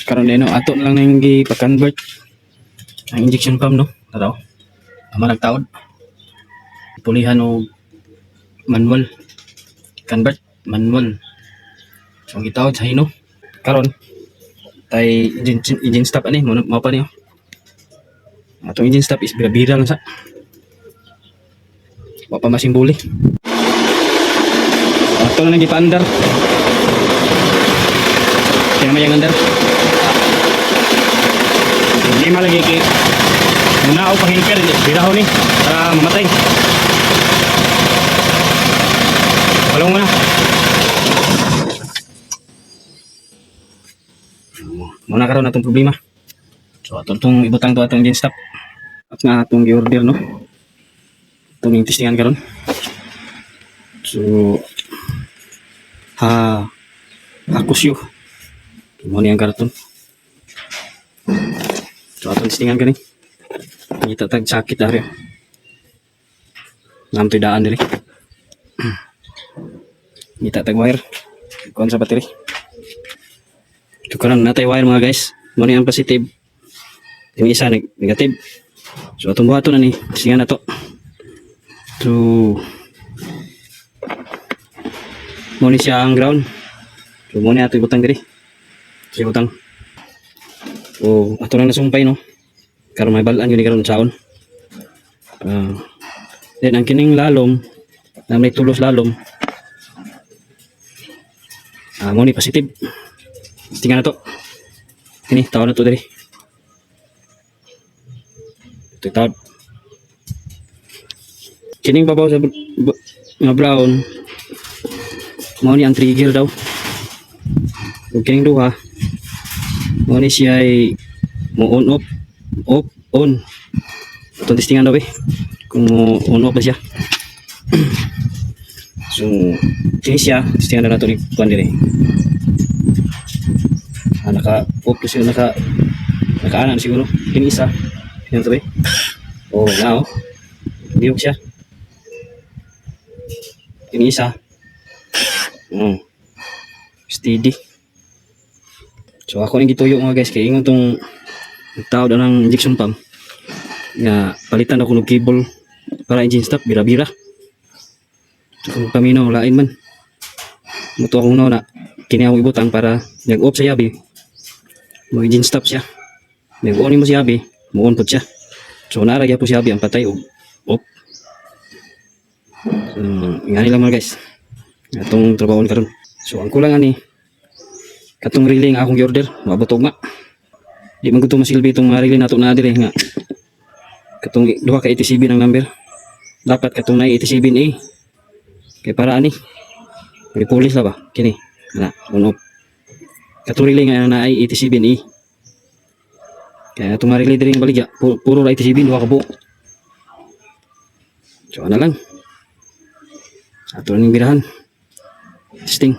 Karon din no, ato na lang nang gi-convert ang injection pump no. Taraw. Ama nagtaod. Pulihan og manual. Convert manual. So ang gitawad sa hino. Karon tay engine stop ani mo pa niyo. Atong engine stop is bira-bira lang sa. Wa pa masimbuli. Ato na gipaandar. Kaya may andar. Hindi malagi kay muna ako pahilper biraho ni para mamatay. Walong mo na. Muna karon atong problema. So atong ibutang to atong engine stop. At nga atong gi-order no. Itong testingan karon. So akusyo. Mo ni ang karton. So atong testingan kani. Kita tag sakit dari. Ngam to daan diri. Kita tag wire. Kon sa battery. So karon natay wire mga guys. Mo ni ang positive. Yung isa negative. So atong buhaton na ni testingan na to. So mo ni siya ang ground. So mo ni ato ibutang diri. Siya utang. So ato na nasumpay no. Karon may balaan yun karon saon. Then ang kining lalom na may tulos lalom. Mo ni positive. Tingnan na to. Kini tawon na to diri. Ito tawon. Kining babaw sa mga brown. Mo ni ang trigger daw. Ug kining duha mo ni siya ay mo on off on. Ito testingan daw kung mo on off ba siya. So kini siya testingan na nato ni kuan dire. Naka off siya naka siguro kini isa. Yan to oh now diok siya. Kini isa. Steady. So ako nang gituyo mga guys kay ingon tong tawod ng injection pump nga palitan ako ng cable para engine stop bira-bira. So kung paminaw lain man muto akong na kini ako ibutang para nag-off sa yabi mo engine stop siya nag-on mo sa yabi mo on pod siya. So naragya po sa yabi ang patay off. So ngani lang mga guys atong trabaho karon. So ang kulang ani katong relay nga akong gi-order mabutog nga. Di man gud masilbi itong mga relay nato na dire nga. Katong duha ka 87 ang number. Dapat katong na 87A. Kay para ani. Repulis la ba? Kini. Na, on off. Katong relay nga na ay 87A. Kaya itong mga relay dire baligya puro 87 duha ka buok. So ana lang. Ato ning birahan. Testing.